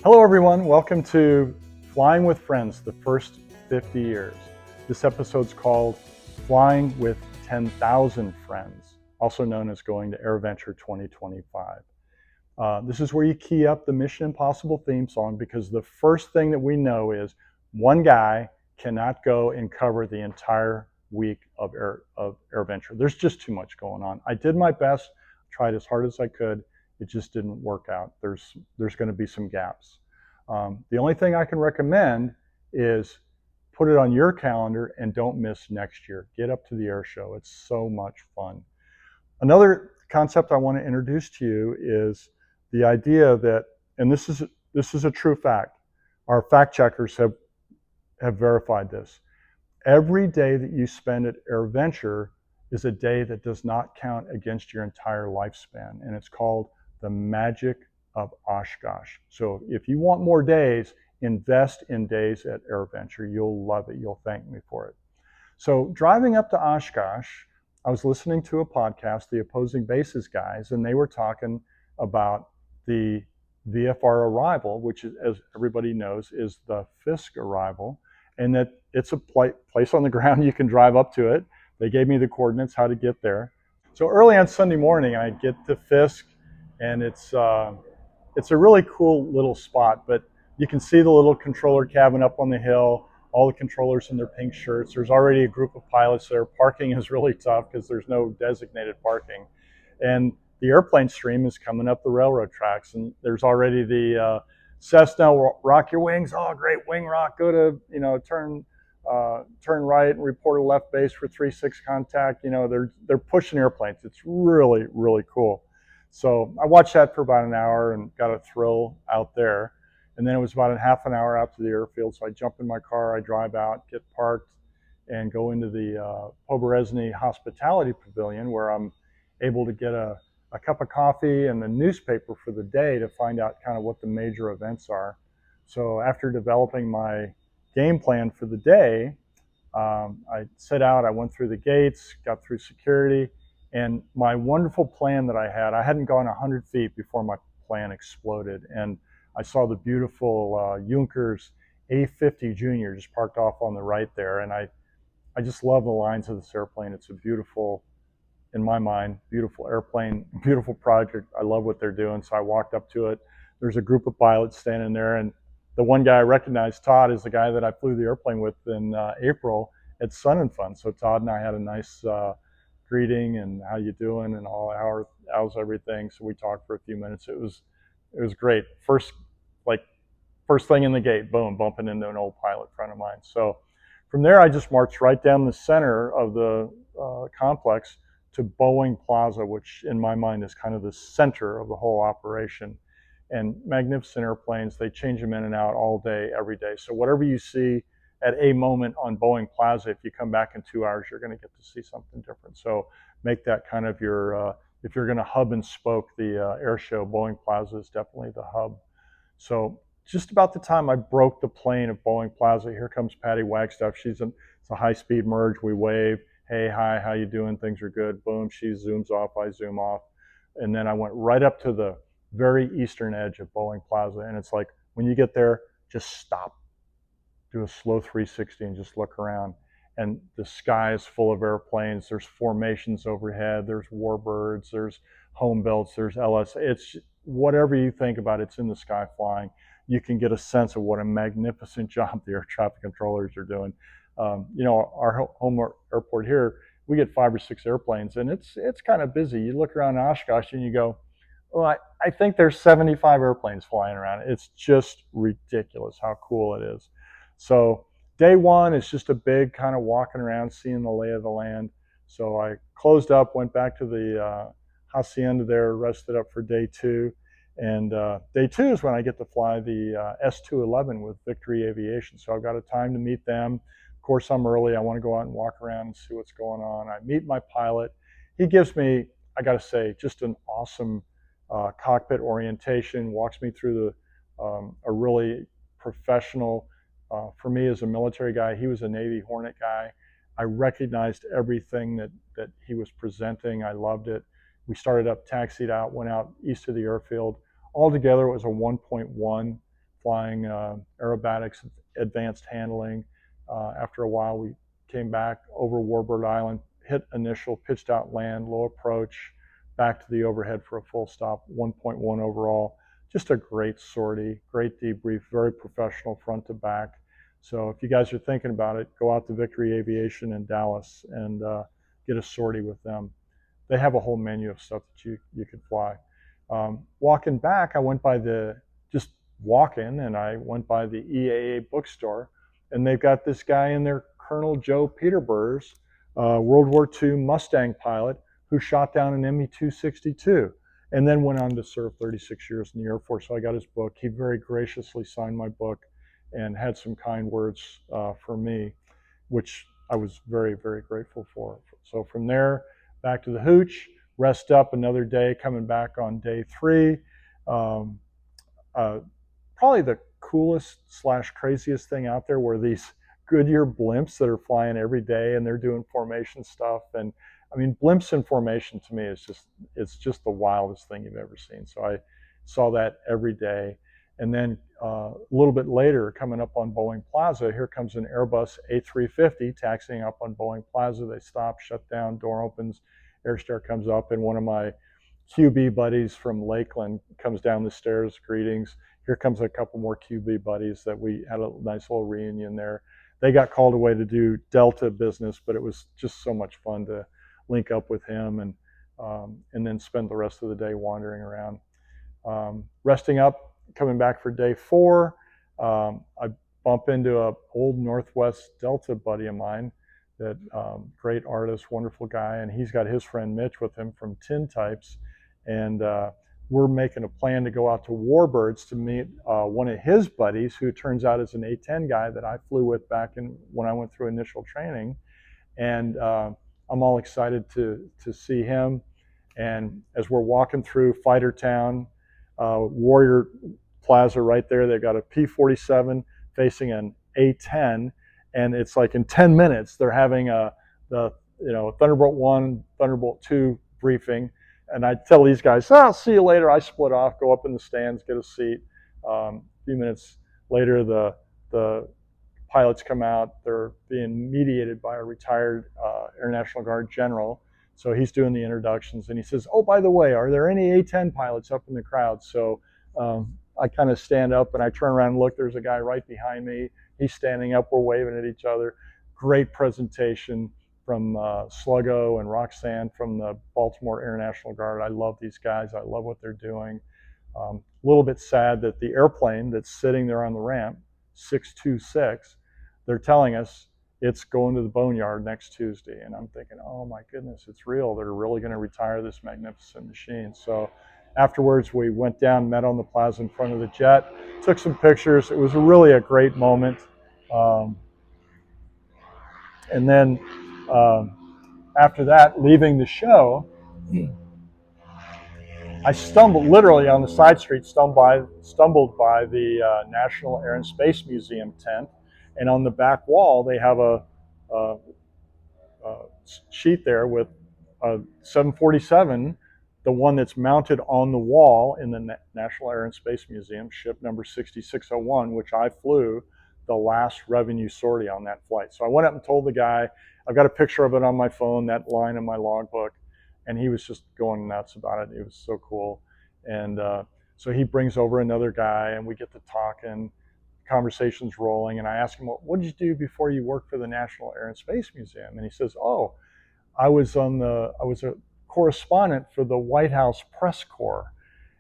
Hello, everyone. Welcome to Flying with Friends, the first 50 years. This episode's called Flying with 10,000 Friends, also known as Going to AirVenture 2025. This is where you key up the Mission Impossible theme song because the first thing that we know is one guy cannot go and cover the entire week of AirVenture. There's just too much going on. I did my best, tried as hard as I could. It just didn't work out. There's going to be some gaps. The only thing I can recommend is put it on your calendar and don't miss next year. Get up to the air show. It's so much fun. Another concept I want to introduce to you is the idea that, and this is a true fact. Our fact checkers have verified this. Every day that you spend at AirVenture is a day that does not count against your entire lifespan, and it's called the magic of Oshkosh. So if you want more days, invest in days at AirVenture. You'll love it. You'll thank me for it. So driving up to Oshkosh, I was listening to a podcast, the Opposing Bases guys, and they were talking about the VFR arrival, which is, as everybody knows, is the Fisk arrival, and that it's a place on the ground. You can drive up to it. They gave me the coordinates, how to get there. So early on Sunday morning, I get to Fisk, and it's a really cool little spot, but you can see the little controller cabin up on the hill, all the controllers in their pink shirts. There's already a group of pilots there. Parking is really tough because there's no designated parking. And the airplane stream is coming up the railroad tracks, and there's already the Cessna, rock your wings. Oh, great, wing rock. Go to, turn right and report a left base for 3-6 contact. They're pushing airplanes. It's really, really cool. So I watched that for about an hour and got a thrill out there. And then it was about a half an hour out to the airfield. So I jump in my car, I drive out, get parked, and go into the Poberezny Hospitality Pavilion, where I'm able to get a cup of coffee and the newspaper for the day to find out kind of what the major events are. So after developing my game plan for the day, I set out, I went through the gates, got through security, and my wonderful plan that I hadn't gone 100 feet before my plan exploded. And I saw the beautiful Junkers A50 Junior just parked off on the right there. And I just love the lines of this airplane. It's a beautiful, in my mind, beautiful airplane, beautiful project. I love what they're doing. So I walked up to it. There's a group of pilots standing there, and the one guy I recognized, Todd, is the guy that I flew the airplane with in April at Sun and Fun. So Todd and I had a nice greeting and how you doing and how's everything. So we talked for a few minutes. It was great. First thing in the gate, boom, bumping into an old pilot friend of mine. So from there, I just marched right down the center of the complex to Boeing Plaza, which in my mind is kind of the center of the whole operation. And magnificent airplanes, they change them in and out all day, every day. So whatever you see at a moment on Boeing Plaza, if you come back in 2 hours, you're going to get to see something different. So make that kind of your, if you're going to hub and spoke the air show, Boeing Plaza is definitely the hub. So just about the time I broke the plane at Boeing Plaza, here comes Patty Wagstaff. It's a high-speed merge. We wave, hey, hi, how you doing? Things are good. Boom, she zooms off, I zoom off. And then I went right up to the very eastern edge of Boeing Plaza. And it's like, when you get there, just stop. Do a slow 360 and just look around. And the sky is full of airplanes. There's formations overhead. There's warbirds. There's home belts. There's LS. It's whatever you think about, it's in the sky flying. You can get a sense of what a magnificent job the air traffic controllers are doing. Our home airport here, we get 5 or 6 airplanes, and it's kind of busy. You look around Oshkosh and you go, well, I think there's 75 airplanes flying around. It's just ridiculous how cool it is. So day one is just a big kind of walking around, seeing the lay of the land. So I closed up, went back to the hacienda there, rested up for day two. And day two is when I get to fly the S211 with Victory Aviation. So I've got a time to meet them. Of course, I'm early. I want to go out and walk around and see what's going on. I meet my pilot. He gives me, I got to say, just an awesome cockpit orientation, walks me through a really professional, for me as a military guy, he was a Navy Hornet guy. I recognized everything that he was presenting. I loved it. We started up, taxied out, went out east of the airfield. Altogether, it was a 1.1 flying aerobatics, advanced handling. After a while, we came back over Warbird Island, hit initial, pitched out land, low approach, back to the overhead for a full stop, 1.1 overall. Just a great sortie, great debrief, very professional front to back. So if you guys are thinking about it, go out to Victory Aviation in Dallas and get a sortie with them. They have a whole menu of stuff that you could fly. Walking back, I went by just walking, and I went by the EAA bookstore, and they've got this guy in there, Colonel Joe Peterburs, World War II Mustang pilot, who shot down an Me-262 and then went on to serve 36 years in the Air Force. So I got his book. He very graciously signed my book and had some kind words for me, which I was very, very grateful for. So from there, back to the hooch, rest up another day, coming back on day 3. Probably the coolest / craziest thing out there were these Goodyear blimps that are flying every day, and they're doing formation stuff. And I mean, blimps in formation to me is it's just the wildest thing you've ever seen. So I saw that every day. And then a little bit later, coming up on Boeing Plaza, here comes an Airbus A350 taxiing up on Boeing Plaza. They stop, shut down, door opens, Airstare comes up, and one of my QB buddies from Lakeland comes down the stairs, greetings. Here comes a couple more QB buddies that we had a nice little reunion there. They got called away to do Delta business, but it was just so much fun to link up with him and then spend the rest of the day wandering around. Resting up, coming back for day 4, I bump into an old Northwest Delta buddy of mine, that great artist, wonderful guy, and he's got his friend Mitch with him from Tin Types, and we're making a plan to go out to Warbirds to meet one of his buddies, who turns out is an A-10 guy that I flew with back when I went through initial training, and I'm all excited to see him. And as we're walking through Fighter Town, Warrior Plaza right there, they've got a P-47 facing an A-10, and it's like in 10 minutes they're having the Thunderbolt 1, Thunderbolt 2 briefing, and I tell these guys, I'll see you later. I split off, go up in the stands, get a seat. A few minutes later, the pilots come out. They're being mediated by a retired Air National Guard general. So he's doing the introductions, and he says, oh, by the way, are there any A-10 pilots up in the crowd? So I kind of stand up, and I turn around and look. There's a guy right behind me. He's standing up. We're waving at each other. Great presentation from Sluggo and Roxanne from the Baltimore Air National Guard. I love these guys. I love what they're doing. A little bit sad that the airplane that's sitting there on the ramp, 626, they're telling us it's going to the boneyard next Tuesday. And I'm thinking, oh my goodness, it's real. They're really going to retire this magnificent machine. So afterwards, we went down, met on the plaza in front of the jet, took some pictures. It was really a great moment. And then after that, leaving the show, I stumbled literally on the side street, stumbled by the National Air and Space Museum tent, and on the back wall they have a sheet there with a 747, the one that's mounted on the wall in the National Air and Space Museum, ship number 6601, which I flew the last revenue sortie on that flight. So I went up and told the guy, I've got a picture of it on my phone, that line in my logbook, and he was just going nuts about it. It was so cool. And so he brings over another guy, and we get to talking, conversations rolling, and I ask him, well, what did you do before you worked for the National Air and Space Museum? And he says, oh, I was a correspondent for the White House press corps.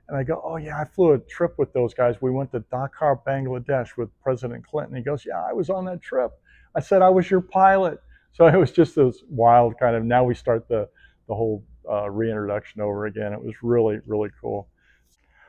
And I go, oh yeah, I flew a trip with those guys. We went to Dhaka, Bangladesh with President Clinton. He goes, yeah, I was on that trip. I said, I was your pilot. So it was just this wild kind of, now we start the whole reintroduction over again. It was really, really cool.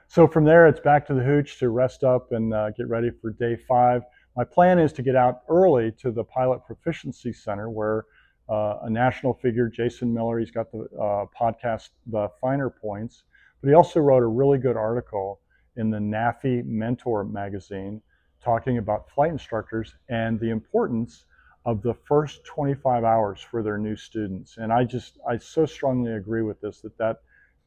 So from there, it's back to the hooch to rest up and get ready for day 5. My plan is to get out early to the Pilot Proficiency Center, where a national figure, Jason Miller, he's got the podcast, The Finer Points, but he also wrote a really good article in the NAFI Mentor magazine talking about flight instructors and the importance of the first 25 hours for their new students. And I so strongly agree with this,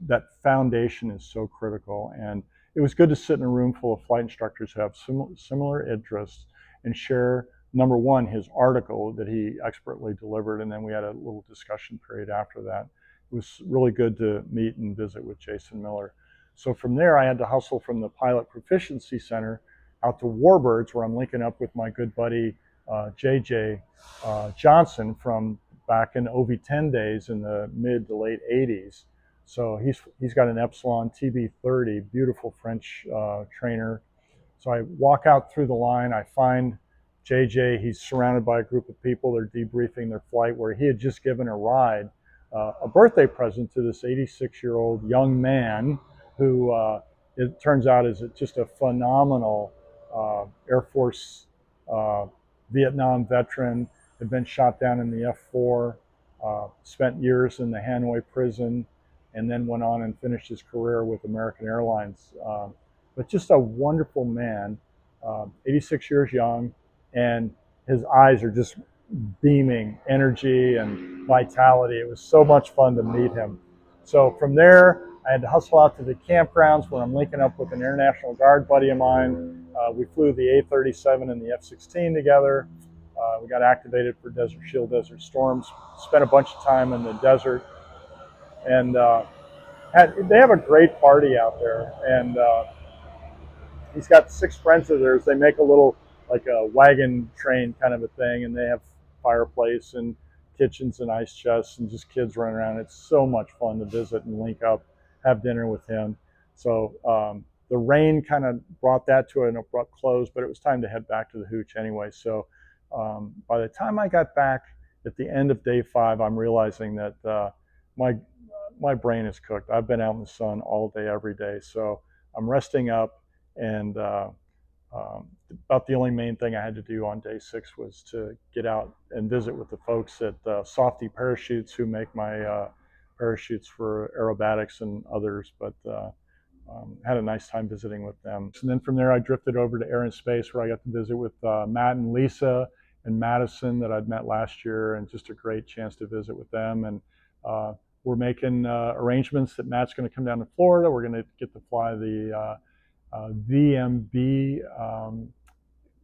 that foundation is so critical. And it was good to sit in a room full of flight instructors who have similar interests and share, number one, his article that he expertly delivered, and then we had a little discussion period after that. It was really good to meet and visit with Jason Miller. So from there, I had to hustle from the Pilot Proficiency Center out to Warbirds, where I'm linking up with my good buddy JJ Johnson from back in OV10 days in the mid to late 80s. So he's got an Epsilon TB30, beautiful French trainer. So I walk out through the line, I find JJ, he's surrounded by a group of people, they're debriefing their flight where he had just given a ride, a birthday present to this 86-year-old young man who it turns out is just a phenomenal Air Force Vietnam veteran, had been shot down in the F-4, spent years in the Hanoi prison, and then went on and finished his career with American Airlines. But just a wonderful man, 86 years young, and his eyes are just beaming energy and vitality. It was so much fun to meet him. So from there, I had to hustle out to the campgrounds where I'm linking up with an Air National Guard buddy of mine. We flew the A-37 and the F-16 together. We got activated for Desert Shield, Desert Storms, spent a bunch of time in the desert, and they have a great party out there. And he's got 6 friends of theirs. They make a little, like a wagon train kind of a thing, and they have fireplace and kitchens and ice chests and just kids running around. It's so much fun to visit and link up, have dinner with him. So the rain kind of brought that to an abrupt close, but it was time to head back to the hooch anyway. So by the time I got back at the end of day 5, I'm realizing that my brain is cooked. I've been out in the sun all day, every day. So I'm resting up, and about the only main thing I had to do on day 6 was to get out and visit with the folks at Softy Parachutes, who make my parachutes for aerobatics and others, but had a nice time visiting with them. And then from there, I drifted over to Air and Space, where I got to visit with Matt and Lisa and Madison that I'd met last year, and just a great chance to visit with them. And we're making arrangements that Matt's going to come down to Florida. We're going to get to fly the VMB,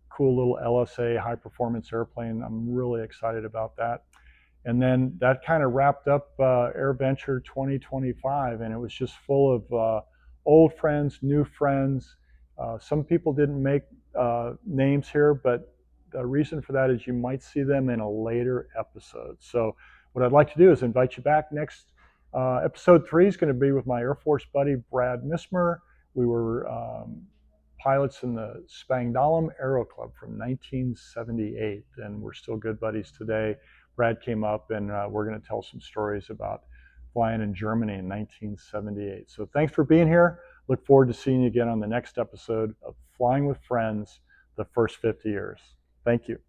cool little LSA high performance airplane. I'm really excited about that. And then that kind of wrapped up AirVenture 2025, and it was just full of old friends, new friends. Some people didn't make names here, but the reason for that is you might see them in a later episode. So what I'd like to do is invite you back. Next episode 3 is going to be with my Air Force buddy, Brad Mismer. We were pilots in the Spangdahlem Aero Club from 1978, and we're still good buddies today. Brad came up, and we're going to tell some stories about flying in Germany in 1978. So thanks for being here. Look forward to seeing you again on the next episode of Flying with Friends, the first 50 years. Thank you.